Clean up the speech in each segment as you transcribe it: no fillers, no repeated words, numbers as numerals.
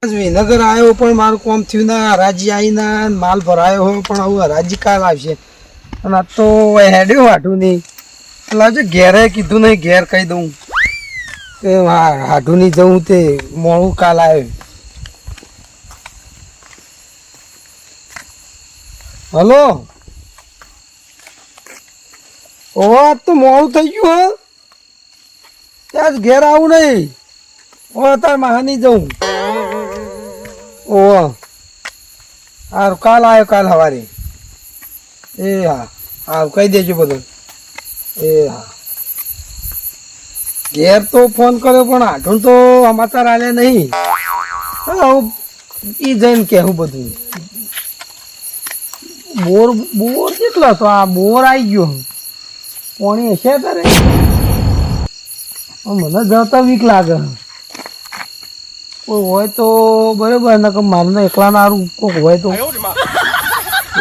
વિનગર આવ્યો પણ મારું કોમ થયું ના, હરાજી આવી ના, માલ ભરાયો હોય પણ હવે હરાજી કાલ આવશે. અને આ તો હેડ્યો હાટું નહીં એટલે ઘેરે કીધું નહીં, ઘેર કહી દઉં કે હાટું નહીં જવું, તે મોડું કાલ આવ્યો. હલો, ઓ આજ તો મોડું થઈ ગયું. હા ત્યાં ઘેર આવું નહીં, ઓ તાર માહા નહીં જવું. ઓહ સારું, કાલ આવ્યો, કાલ સવારે. એ હા સારું, કહી દેજો બધું. એ હા, ઘેર તો ફોન કર્યો પણ આઠું તો સમાચાર આલ્યા નહીં. હું ઈ જઈને કહેવું બધું. બોર બોર કેટલો હતો? આ બોર આવી ગયો. પાણી હશે તારે? મને જતા વીક લાગે. કોઈ હોય તો બરોબર, ને કે મારે એકલા ના સારું કોઈક હોય તો.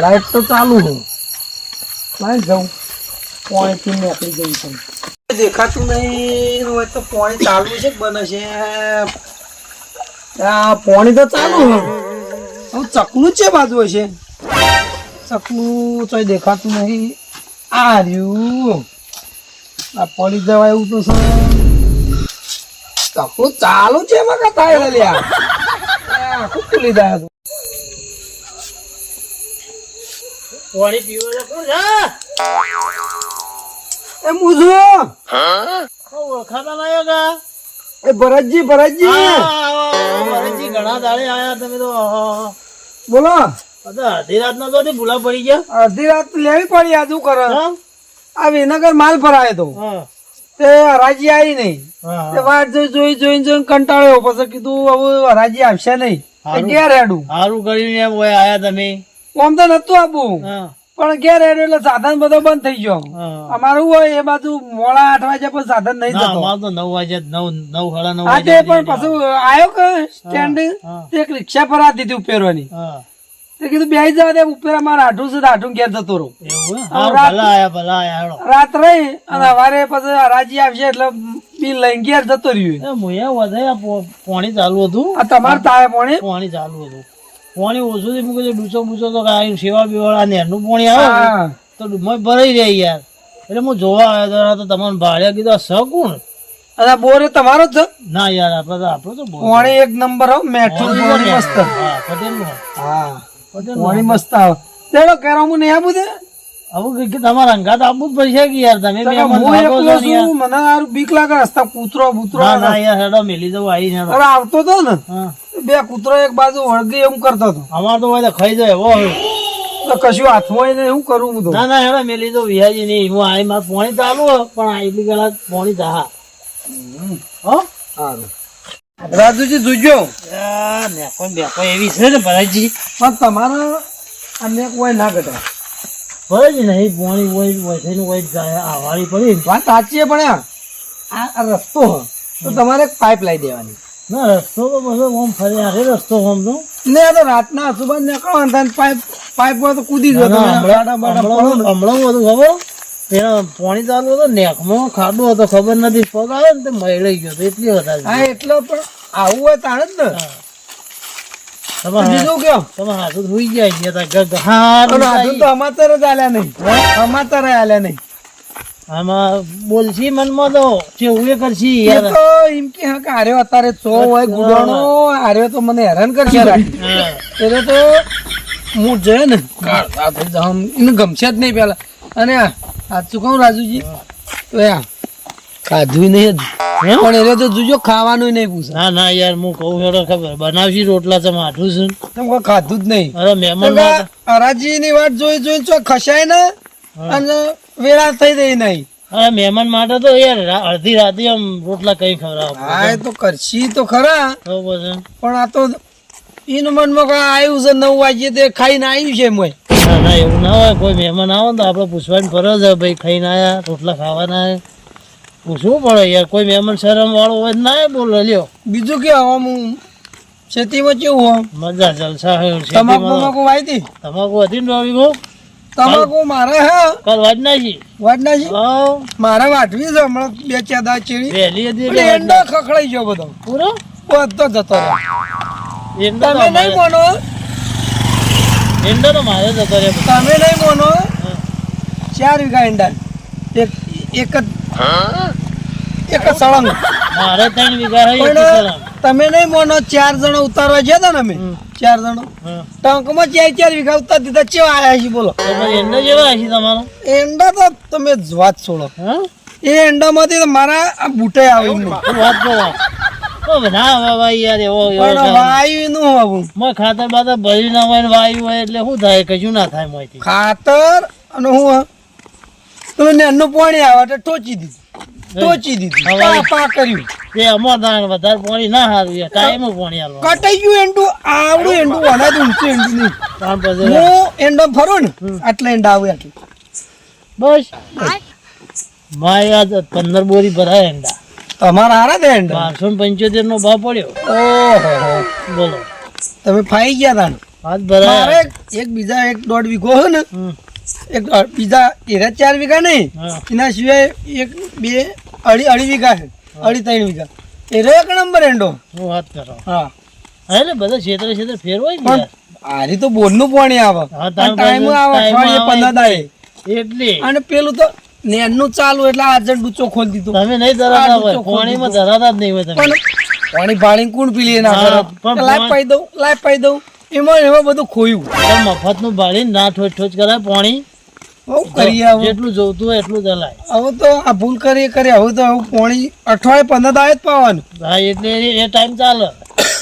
લાઈટ તો ચાલુ હોય, લાઈટ જાઉં પાણીથી નીકળી ગઈ છે. દેખાતું નહીં હોય તો પાણી ચાલુ છે કે બને છે? પાણી તો ચાલુ હોય. હવે ચકલું છે બાજુ હશે, ચકલું તો દેખાતું નહીં. આ રહ્યું, આ પડી જવાય એવું તો છે. ચકલું ચાલુ છે એમાં કથા લ્યા ખુબ લીધા. પાણી પીવા કોણ છે? એ મુજો ઓળખાતા નહીં હતા. એ ભરતજી, ભરતજી ભરતજી ઘણા દાડે આયા તમે તો. બોલો. અડધી રાત ના તો ભૂલા પડી ગયા. અડધી રાત લેવી પડી. આ શું કરે? આ વિનગર માલ ભરાયો તો તે હરાજી આવી નહીં. તે વાત જોઈને કંટાળ્યો. પછી કીધું હવે હરાજી આવશે નહીં, ઘેર હેડું. સારું કર્યું એમ હોય આયા તમે. આમ તો નતું આપવું પણ ઘેર હેડું એટલે સાધન બધો બંધ થઈ ગયો. અમારું હોય એ બાજુ મોડા 8 વાગ્યા પછી સાધન નહીં જતો. અમારે તો 9 વાગ્યા 9:30 આજે પણ પછી આવ્યો કે સ્ટેન્ડ, એક રિક્ષા પર આ દીધી ઉપેરવાની. તે કીધું બેસી જવા દે ઉપર, અમારે આઠું છે, આઠું ઘેર જતો રહું. રાત રહી અને સવારે પછી હરાજી આવશે એટલે બિલ લઈને ઘેર જતો રહ્યું. પાણી ચાલુ હતું. તમારે તારે પાણી ચાલુ હતું. પાણી ઓછું થી મૂકે ડૂચો બૂચો તો સેવા બેવાળા નેરનું પાણી આવે તો ડૂબમાં ભરાઈ રહી યાર. એટલે હું જોવા આવ્યો તો તમારે ભાડે કીધું સ કોણ? અને બોર એ તમારો જ છે? ના યાર, આપડે તો પાણી એક નંબર હો, મેઠું મસ્ત. પટેલ નું. હા પાણી મસ્ત આવે. ચલો કેરામું નહીં આપું દે. હવે તમારે અંગાત આપવું જ પડશે કે યાર. તમે મને સારું બીક લાગે. રસ્તા કૂતરો બૂતરો. ના યાર, હેડો મેલી જવું આવી. આવતો હતો ને બે કૂતરો એક બાજુ વળગી એમ કરતો હતો. અમારે તો હોય ખાઈ જાય એવો કશું હાથમાં નહીં. શું કરું બધું? ના ના હેડો મેલી જવું વિહાજી નહીં. હું આવી મારે પાણી ચાલુ પણ એટલી ગળા પાણી જા. રાજુજી જોજો એવી છે ને ભરતજી. પણ તમારા અનેક હોય ના ઘટા ભરતજી નહીં પાણી હોય જાય આવાળી પડી. વાત સાચી પણ આ રસ્તો તો તમારે પાઇપ લાવી દેવાની. ના રસ્તો તો બસ ઓમ ફરી આખે રસ્તો ઓમ તો ને આ તો રાતના સુબહ નીકળવાનું પાઇપ માં તો કૂદી જતો. હમણાં હતું ખબર એના પાણી ચાલુ હતો, નેકમાં ખાડો હતો, ખબર નથી. પગ આવે ને તે મળી ગયો એટલી વધારે. હા એટલે પણ આવું હોય તાણે જ ને. બીજું કેમ તમારે હાથું ધોઈ ગયા તો અમાતર જ આલ્યા નહીં. અમાતર આલ્યા નહીં. આમાં બોલશી મનમાં તો કેવું એ કરશી યાર. તો એમ કે હા કે આર્યો અત્યારે ચો હોય ગુડાણો આર્યો તો મને હેરાન કરશે. એટલે તો હું જઈએ ને એને ગમશે જ નહીં પેલા. અને સાચું કહું રાજુજી તો ખાધું નહીં પણ એટલે તો જોજો ખાવાનું નહીં પૂછે. ના ના યાર હું કહું ખબર બનાવશી રોટલા તમે આઠું છું તમે ખાધું જ નહીં. અરે મહેમાન હરાજી ની વાત જોઈ ચો ખસાય ને અને વેળા થઈ રહી નહીં. અરે મહેમાન માટે તો યાર અડધી રાતે આમ રોટલા કઈ ખવડાવ. હા એ તો કરશી તો ખરા પણ આ તો એનું મનમાં આવ્યું છે 9 વાગ્યે તે ખાઈને આવ્યું છે એમ હોય. ના ના એવું ના હોય. કોઈ મહેમાન આવે ને તો આપડે પૂછવાની ફરજ છે ભાઈ ખાઈને આયા રોટલા ખાવાના પૂછવું પડે યાર. કોઈ મહેમાન શરમ વાળો હોય ના બોલો લ્યો. બીજું કે આમ ખેતીમાં કેવું મજા જલસા. તમાકુ વાવી હતી? તમાકુ હતી ને રવિ તમાકુ મારે હા કાલ વાજ નાખી મારે વાટવી છે હમણાં 2-4 દાડા ચીડી. વહેલી હતી એંડો ખખડાઈ ગયો બધો પૂરો બધો જતો રહ્યો. હા એટલે મેમન માટે તો યાર અડધી રાતે આમ રોટલા કઈ ખવડાવ. કશું હાથમાં નહીં પેલા. અને આ તું કહું રાજુજી એંડા તો તમે નહીં અમારે- મોનો, એંડા તો મારે જતો રહે બધો. તમે નહીં મોનો. હા. 4 વીઘા ઈંડા, એક જ સળંગ. મારે 3 વીઘા હે, એક પણ સળંગ. તમે નહીં મોનો, 4 જણો ઉતારવા ગયા હતા ને અમે, 4 જણો હા. ટંકમાં 4 વીઘા ઉતાર દીધા. ચેવા આયા છે બોલો? તો પછી એંડા જેવા હશે તમારો? એંડા તો તમે જ વાત છોડો. હા એ એંડામાંથી તો મારા આ બૂટે આવે એમ નહીં. તું વાત કરો. ઓ ના હવે ભાઈ યાર એવો પણ વાયુ નું આવું મોય ખાતર બાતર ભરી ના હોય ને વાયુ હોય એટલે શું થાય? કશું ના થાય મોયથી. ખાતર અને હું તમે નેનું પાણી આવે એટલે ટોચી દીધી હવે- પા કર્યું, તે અમાર દાણ વધારે પાણી ના હારું યાર, ટાઈમે પાણી હાલવા. કટાઈ ગયું એંડું. આવડું એંડું વના ઊંચું એંડું નહીં. ત્રણ પછી હું એંડો ફરું ને આટલા એંડા આવે આટલું. બસ મારે આજ 15 બોરી ભરાય એંડા. તમારા હારા તે એંડા. 1275 નો ભાવ પડ્યો. ઓહો, બોલો તમે ફાઈ ગયા તા ને. આજ ભરાય. મારે એક બીજા 1.5 વીઘો હોય ને, હમ. બીજા એરા 4 વીઘા નહીં, હા. એના સિવાય 1, 2, અઢી વીઘા છે, 2.5-3 વીઘા. એરો એક નંબર એંડો. હું વાત કરો. હા, એટલે બધા ક્ષેત્ર ફેરવાય ને પણ યાર. આરી તો બોરનું પાણી આવે, હા, તાર ટાઈમ આવે, ટાઈમ અઠવાડિયે આવે. 15 દાડે. એટલે અને પેલું તો નેનનું ચાલુ એટલે આજે ડૂચો ખોલી દીધો. તમે નહીં ધરાતા આ હોય, ડૂચો પાણીમાં ખોલી ધરાતા જ નહીં હોય તમે. પણ પાણી ભાળીને કોણ પી લે ના હા, કરે? પણ લાઈફ પાઈ દઉં એમાં બધું ખોયું. પણ મફતનું બાળીને ના ઠોચ કરાય પાણી. બહુ કરીએ હવે. જેટલું જોતું હોય એટલું ચલાય. હવે તો આ ભૂલ કરી હવે તો પાણી અઠવાડિયે 15 દાડે જ પાવાનું. હા એટલે એ ટાઈમ ચાલે.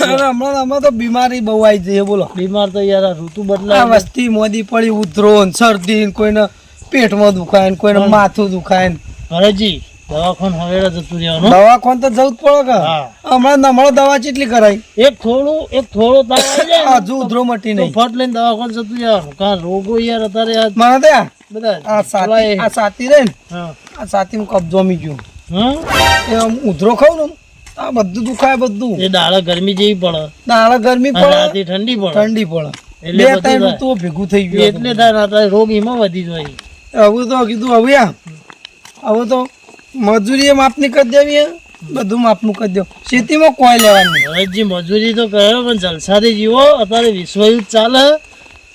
અને હમણાં તો બીમારી બહુ આવી જઈએ બોલો. બીમાર તો યાર આ ઋતુ આ બદલાય. વસ્તી મોદી પડી, ઉધરો ને શરદી ને, કોઈને પેટમાં દુખાય ને, કોઈને માથું દુખાય ને. ઘરેજી દવાખાને હવેડા જતું રહેવાનું. દવાખાને તો જવું જ પડે કે. હા. હમણાં દવા ચેટલી કરાઈ, એક થોડો તાવ આવી જાય ને, હજુ ઉધરો મટી તો નહીં. ફટ લઈને દવાખાને જતું રહેવાનું. કારણ રોગો યાર અત્યારે આ મને ત્યાં બધા આ ચલાય. સાતી રહે ને, હા. આ સાતીમાં કબજો મી ગયો. હા? એ આમ ઉધરો ખાવ ને, આ બધું દુખાય, બધું. એ દાડા ગરમી જેવી પડે. દાડા ગરમી અને પડે, રાતે ઠંડી પડે. ઠંડી પડે, એટલે 2-3 બધું થાય. ઋતુઓ ભેગું થઈ ગયું. એટલે થાય ને અત્યારે રોગ એમાં વધી જાય. હવે તો કીધું હવે તો મજૂરી એ માપની કરી દેવી હે, બધું માપનું કરી દો. ખેતીમાં કોઈ લેવાનું નહીં. હજી મજૂરી તો કરો પણ જલસાથી જીવો. અત્યારે વિશ્વયુદ્ધ ચાલે,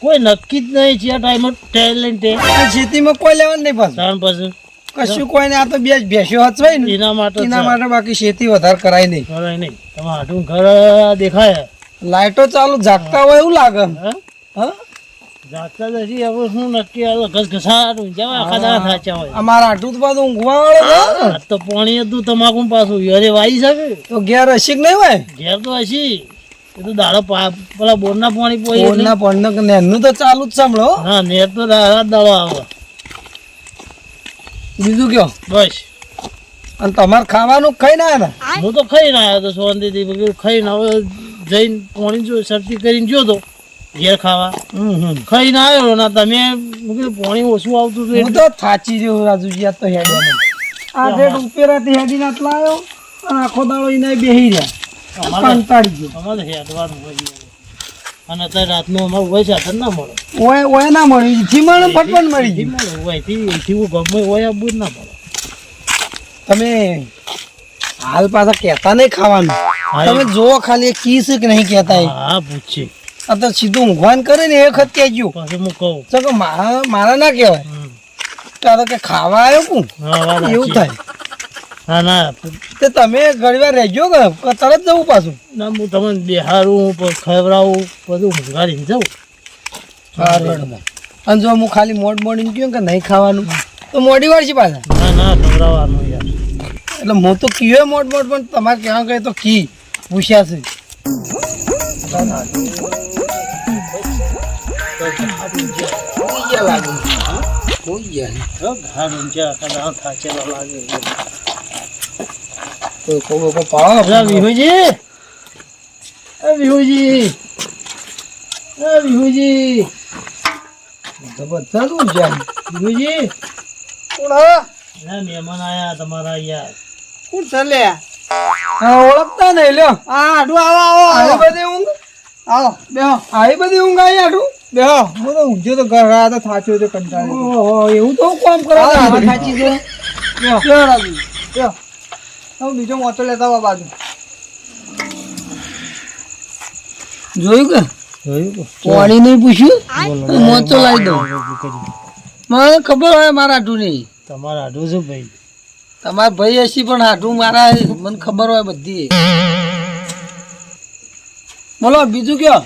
કોઈ નક્કી જ નહીં છે આ ટાઈમે ટેલેન્ટ. આ ખેતીમાં કોઈ લેવાનું નહીં પાછું. ત્રણ પછી કશું કોઈ નહીં. આ તો બે જ ભેંસો હચવાય ને એના માટે એના માટે, બાકી ખેતી વધારે કરાય નહીં. કરાય નહીં. તમારે હાટું ઘર દેખાય. લાઈટો ચાલુ જાગતા હોય એવું લાગે. હા? હા, જાગતા નથી હવે શું નક્કી આવે ઘસઘસાટું જેવા આખા દાડા થાચા હોય. અમારા આટલું તો પાછું ઊંઘવા વાળો છે. આ તો પાણી હતું તમાકુ પાછું યરે વાઈ શકે. તો ઘેર હશી કે નહીં હોય? ઘેર તો હશી. એ તો દાડો પેલા બોરના પાણી પોઈ એટલે. બોરના પણ નેનું તો ચાલુ જ સાંભળો. હા નેર તો રાત દાડો આવે. બીજું કયો? બસ અને તમારે ખાવાનું ખાઈ ના ને? હું તો ખાઈને આવ્યો તો શાંતિથી. બધું ખાઈને હવે જઈને પાણી જો શરતી કરીને જો તો ઘેર ખાવા ખાઈને આવ્યો ને તમે મેં કીધું પાણી ઓછું આવતું હતું હું એટલે. તો થાચી રહ્યો રાજુજી. આ તો હેડ્યા આ રેડ ઉપેરાથી હેડીને આટલા આવ્યો અને આખો દાડો એને બેહી રહ્યા. કંટાળી ગયો. અમારે હેડવાનું હોય યાર. અને અત્યારે રાતનું અમારું હોય સાધન ના મળે. ઓય ના મળી, ઈથી મને ફટફટ મળી એથી ગઈ. મળે હોય એથી હું ગમે હોય આપવું જ ના મળે. તમે હાલ પાછા કહેતા નહીં ખાવાનું. હા, તમે જોવો ખાલી કીસ કે નહીં કહેતા. હા પૂછે આ તો સીધું ઊંઘવાન કરે ને એ વખત કહેજો. પછી હું કહું. તો કે મારા ના કહેવાય. તારે કે ખાવા આવ્યો કું હા વાત એવું સાચી. થાય. હા ના તે તમે ઘણી વાર રહેજો કે તરત જવું પાછું. ના હું તમને બેહારું ખવડાવું બધું ઊંઘાડીને જાઉં. અને જો હું ખાલી મોડીને કહ્યું કે નહીં ખાવાનું તો મોડી વાર છે પાછા. ના ના ખવડાવવાનું યાર. એટલે હું તો કીયો મોટ પણ તમારે ક્યાં કહે તો કી પૂછ્યા છે. વિહુજી વિહુજી વિહુજી જબરદસ્ત ઊંઘ્યા. વિહુજી કોણ હા? મહેમાન આયા તમારા યાર. કોણ ચાલે? હા ઓળખતા નહીં લ્યો. હા આડું આવો આવી બધી ઊંઘ. આવો બેહો. આવી બધી ઊંઘ આવી આડું બેહો. હું તો ઊંઘ્યો તો ઘર આ તો થાચ્યો તો કંટાળ્યો. ઓહો એવું તો કામ કરો. થાચી ગયો. બેહો રાજુ બેહો. હું બીજો મોટો લેતા આવો બાજુ. જોયું કે જોયું પાણી નહીં પૂછ્યું બોલો મોચો લાવી દઉં મને ખબર હોય મારા હાટું નહીં તમારા આડું છે ભાઈ તમારા ભાઈ હશે પણ હાટું મારા મને ખબર હોય બધી બોલો બીજું કયો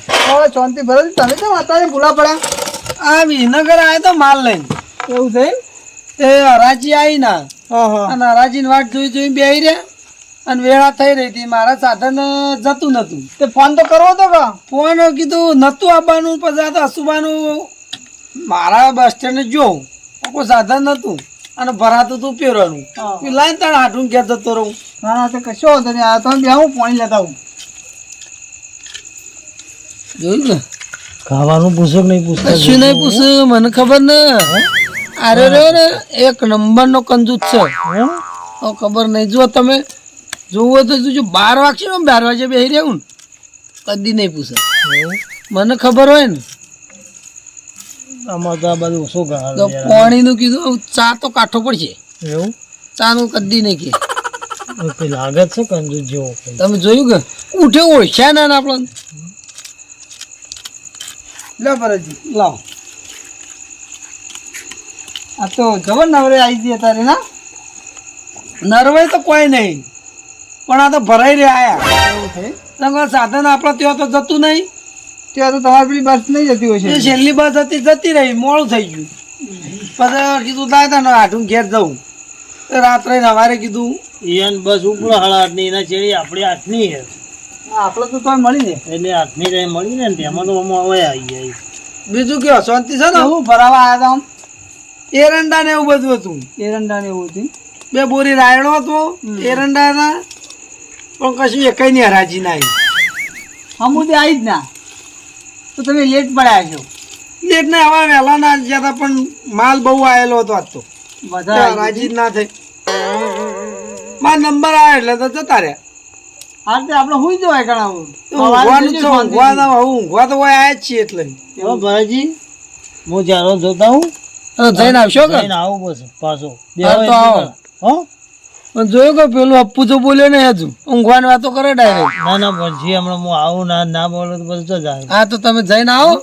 શાંતિ ભરે તમે કેમ અત્યારે ભૂલા પડ્યા આ વિનગર આવ્યો તો માલ લઈને એવું છે તે હરાજી આવી ના હા હા અને હરાજીની વાટ જોઈ જોઈ બેહી રહ્યા અને વેળા થઈ રહી હતી મારા સાધન જતું નતું તે ફોન તો કરવો તો કા ફોન કીધું નતું આવવાનું પછી આ તો અસુબાનું મારા બસ સ્ટેન્ડ જોઉં કોઈ સાધન નતું અને ભરાતું તું પહેરવાનું લાઈન તાણ હાટું ક્યાં જતો રહું ના ના તો કશો વાંધો નહીં આ તમે બે હું પાણી લેતા આવું જોયું ને ખાવાનું પૂછો કે નહીં પૂછતા કશું નહીં પૂછ્યું મને ખબર ને અરે રહ્યો ને એક નંબર નો કંજૂસ છે તો ખબર નહીં જો તમે જોવો તો જોજો 12 વાગશે ને 12 વાગે બેસી રહ્યું ને કદી નહીં પૂછે મને ખબર હોય ને આમાં તો આ બધું શું તો પાણીનું કીધું ચા તો કાઠો પડશે એવું ચાનું કદી નહીં કે કોઈ લાગે છે કંજૂસ જેવો તમે જોયું કે ઉઠે ઓળખ્યા ના આપણને લે ભરતજી લાવો આ તો જબર નવરે આવી ગઈ તારે ના નરવાઈ તો કોઈ નહીં પણ આ તો ભરાઈ રહ્યા આયા એવું છે તમારે સાધન આપણે ત્યાં તો જતું નહીં ત્યાં તો તમારી પેલી બસ નહીં જતી હોય એ છે છેલ્લી બસ હતી જતી રહી મોડું થઈ ગયું પછી કીધું થાય તા ને હાટું ઘેર જવું તો રાત્રે સવારે કીધું ઈયન બસ ઉપડો 8:30 એના ચેડી આપણી 8ની છે આપણે તો તોય મળી ને એટલે 8ની ટાઈમ મળી ને તેમાં તો અમે હવે આવી જાય બીજું કયો શાંતિ છે ને એવું ભરાવા આવ્યા હતા એરંડા ને એવું બધું હતું એરંડા ને એવું હતું 2 બોરી રાયડો હતો એરંડા હતા પણ કશું એકઈ ની હરાજી ના આવી હમુદે આવી જ ના તો તમે લેટ પડ્યા છો લેટ ને હવા વહેલા ના ગયા હતા પણ માલ બહુ આવેલો હતો આજ તો બધા હરાજી જ ના થઈ મારો નંબર આવે એટલે તો જતા રહ્યા હા તે આપણે હુઈ જવાય ઘણા ઊંઘવાનું છે ઊંઘવા તો હોય આયા જ છીએ એટલે એવા ભરાજી હું ચારો જોતા હું જઈને આવશો કે જઈને આવું બસ પાછો હા તો આવો. હો પણ જોયું કે પેલું અપ્પુ તો બોલ્યો ને હજુ ઊંઘવાની વાતો કરે ડાયરેક્ટ ના ના પછી હમણાં હું આવું ના બોલો તો પછી તો જાય હા તો તમે જઈને આવો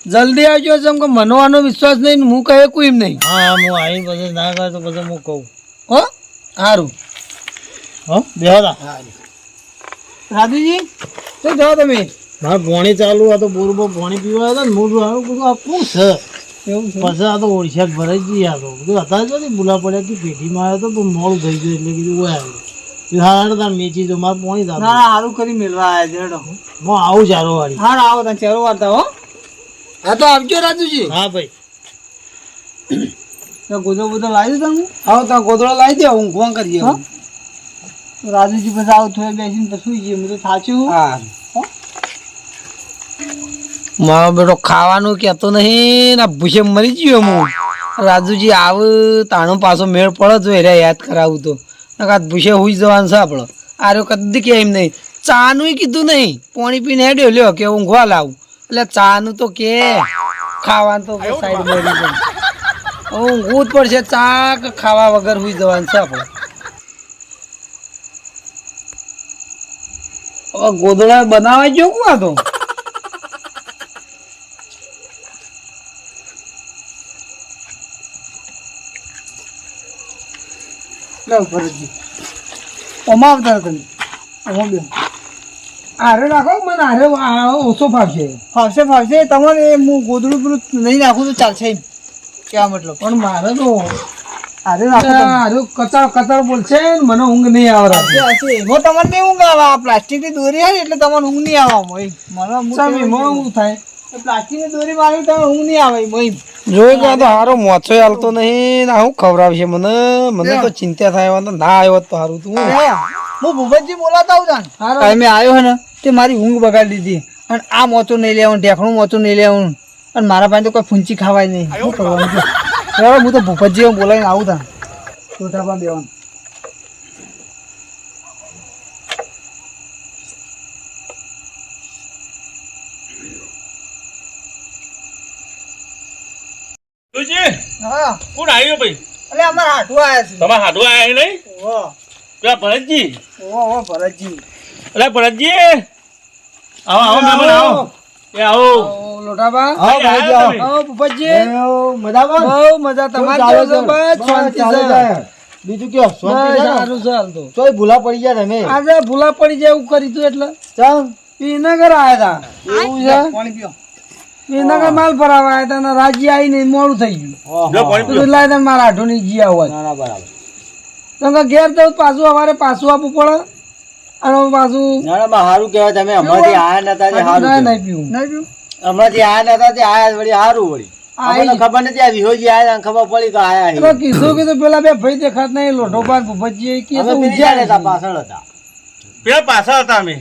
જલ્દી આવજો જેમ કે મનવાનો વિશ્વાસ નહીં ને હું કહે કોઈ એમ નહીં હા હું આવી પછી ના કરે તો પછી હું કહું હો સારું હો બેહો તા રાજુજી શું જાઓ તમે મારે પોણી ચાલુ આ તો બોરબો પોણી પીવા હતા ને મોટું આવ્યું બધું આ કોણ છે એવું છે પછી આ તો ઓડિશા ભરાઈ જ આ તો બધું હતા જ નથી ભૂલા પડ્યા કે પેઢીમાં આવ્યો તો પણ મોડું થઈ ગયું એટલે કીધું ઓય આવ્યું હાર તાર મેચી તો મારે પોણી ના ચાલુ ના સારું કરી મેળવા આવ્યા છે હેડો હું આવું ચારો વાળી હા આવો તમે ચેરો વાર્તા હો હા તો આવજો રાજુજી હા ભાઈ તો ગોદો બોધો લાવી દો તમે આવો તો ગોદડો લાવી દે ઊંઘવા કરીએ હા? તો રાજુજી પછી આવો થોડે બેસીને પછી સુઈ જઈએ હું તો થાચું હા મારો બેટો ખાવાનું કહેતો નહીં ને ભૂસે મરી ગયો હું રાજુજી આવ તાણો પાછો મેળ પડે જો એને યાદ કરાવું તો નકા ભૂસે હુઈ જવાનું છે આપણો આર્યો કદી કે એમ નહીં ચાનું કીધું નહીં પાણી પીને હેડ્યો લ્યો કે ઊંઘવા લાવું એટલે ચાનું તો કે ખાવાનું તો સાઈડ મરી જાય ઊંઘવું જ પડશે ચા કે ખાવા વગર હુઈ જવાનું છે આપણે હવે ગોદડા બનાવાય જો કોણ આ તો લો ભરતજી ઓમાં આવતા તમે ઓમાં બે આરે રાખો મને આરે ઓછો ફાવશે ફાવશે ફાવશે તમારે હું ગોદડું પેલું નહીં નાખું તો ચાલશે એમ કેવા મતલબ પણ મારે તો અરે નાખો તમે. આરે કચાર કચાર બોલશે ને મને ઊંઘ નહીં આવે હશે, હશે. એમાં તમારે નહીં ઊંઘ આવે આ પ્લાસ્ટિકની દોરી હોય ને એટલે તમારે ઊંઘ નહીં આવે આમાં. મને સામે હું થાય પ્લાસ્ટિકની દોરી મારી તમને ઊંઘ નહીં આવે એમાં. જોઈ કે આ તો હારો મોછો હાલતો નહીં ને હું ખવડાવશે મને તો ચિંતા થાય એવા તો ના આવ્યો હોત તો સારું તું હું ભૂપતજી બોલાતા આવું જાણ હારો. ટાઈમે આવ્યો હે ને તે મારી ઊંઘ બગાડી દીધી અને આ મોચું નહીં લેવાનું ઢેકણું મોચું નહીં લેવાનું અને મારા પાસે તો કોઈ ફૂંચી ખાવાય નહીં શું કરવાનું છે બરાબર હું તો ભૂપતજી બોલાવીને આવું તા ચોટાપા દેવાનું હા કોણ આવ્યો ભાઈ એટલે અમારા હાટું આવ્યા છે તમારે હાડું આવ્યા નહીં ઓહો પેલા ભરતજી ઓહો ભરતજી એટલે ભરતજી આવો મહેમાન આવો એ આવો ઓ, લોટાબા હા ભાઈ જાઓ. આવો ભૂપતજી મજામાં? બહુ મજા તમારી ચાલે કેવું છે? છે? બસ શાંતિ ચાલે છે. છે. બીજું કયો બસ શાંતિ છે ને? સારું છે હાલ તો. તોય ભૂલા પડી ગયા તમે આજે ભૂલા પડી જાય એવું કર્યું તું એટલે ચાલ વિનગર આયા હતા એવું છે પાણી પીઓ વિનગર માલ ભરાવા આયા હતા ને રાજી આવીને મોડું થઈ ગયું જો પાણી પીઓ તો લાય તને મારા આઢો ની જીયા હોય ના ના બરાબર કેમ કે ઘેર તો પાછું અમારે પાછું આપવું પડે અને પાછું ના ના સારું કહેવાય તમે હમણાંથી આયા નતા તે સારું ના, કહેવાય. નહીં પીવું હમણાંથી આયા નતા તે આયા વળી સારું વળી આઈ. આપણને ખબર નથી આ વિહોજી આયા ખબર પડી કે આયા તો કીધું પેલા બે ભાઈ દેખાત નહીં લોઢો પાર ભૂપતજી કે અમે તો પેલી ઊંઝા સાઈડ હતા, છે. પાછળ હતા પેલા પાછા હતા અમે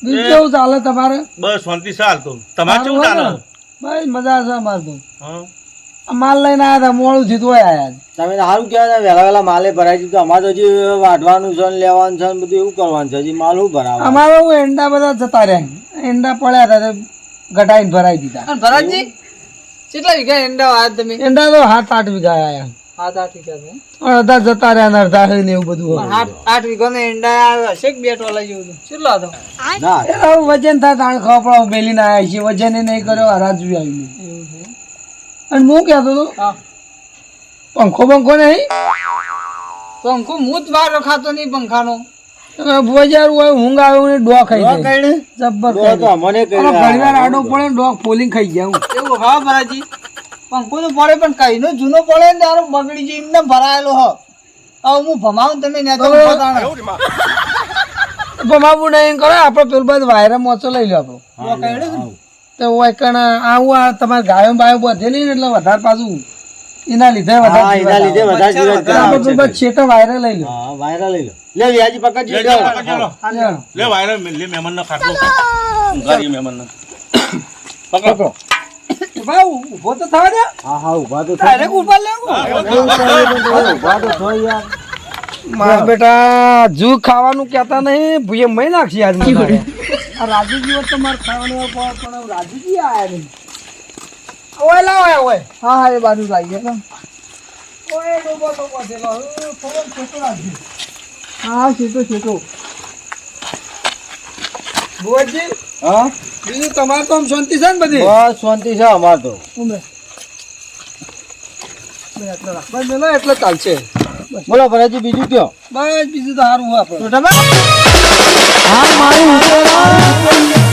બીજું કેવું ચાલે તમારે બસ શાંતિ ચાલ તો તમારે કેવું સારું ચાલે હોય ને? ભાઈ મજા છે અમારે તો હા આ માલ લઈને આયા હતા મોડું થયું તોય આયા તમે તો સારું કહેવાય ને વહેલા વહેલા માલે ભરાઈ દીધું અમારે તો હજી વાઢવાનું છે ને લેવાનું છે ને બધું એવું કરવાનું છે હજી માલ શું ભરાવા અમારે હું એંડા બધા જતા રહ્યા એંડા પડ્યા હતા તે ઘટાઈને ભરાઈ દીધા ભરાજી કેટલા વીઘા એંડા આયા તમે એંડા તો 7-8 વીઘા આયા 7-8 વીઘા છે પણ અડધા જતા રહ્યા ને અડધા ને એવું બધું હોય. 8 વીઘાનો એંડા હશે કે બે ટોલા જેવું છે કેટલો હતો ના એ આવું વજન થાય તાણ ખબર પડે બેલી ના આવ્યા છે વજન એ નહીં કર્યો હરાજવી આવી એવું છે અને હું કહેતો હતો હા પંખો બંખો નહીં પંખો હું જ બહાર રખાતો નહીં પંખાનો બજાર હોય ઊંઘ આવે ને ડોક ખાઈ જાય કઈ જબ્બર તો ખાઈ જાય. અમને કઈ આમાં ઘણીવાર આડો પડે ને ડોક ફોલિંગ ખાઈ જાય હું. એવું હા ભરાજી પંખો તો પડે પણ કઈનો જૂનો પડે ને તારો બગડી જાય એમને ભરાયેલો હો હવે હું ભમાવું તમે ને તો હવે- બતાડો. ભમાવું નહીં કરે આપડે પેલું બાદ વાયરા મોચો લઈ લો આપણો તો કઈડે ને. તો હોય કણ આવું આ તમારે ગાયો બાયો બધેલી ને એટલે વધારે પાછું એના લીધે હા વધારે એના લીધે વધારે જીવન આપણે પેલું બાદ છેટો વાયરા લઈ લો હા વાયરા લઈ લો લે વ્યાજી પકડજો લે, જાઓ. ચાલો. લે વાયરા લે મહેમાન ના ખાટલો ઊંઘાડીએ મહેમાન ના પકડો ભાઈ ઉભો તો થવા દે હા હા ઉભા તો ડાયરેક્ટ ઉપર લેવું ઉભા તો થો યાર મારા બેટા જુ ખાવાનું કહેતા નહીં ભૂએ મહી નાખી આજ મને. આ રાજુજી હોત તો મારે ખાવાનું હોય પણ હવે રાજુજી આયા નહીં ઓય લાવો ઓય હા હા એ બાજુ લાગી ગયા ઓય ડોબો તો બધેલો થોડો છોટો રાખજો હા સીધો સીધો ભુવનજી હા બીજું તમારે તો આમ શાંતિ છે ને બધી બસ શાંતિ છે અમાર તો બસ મેલો એટલે ચાલશે બોલો ભરાજી બીજું કયો બસ બીજું તો સારું હોય આપણે હા મારી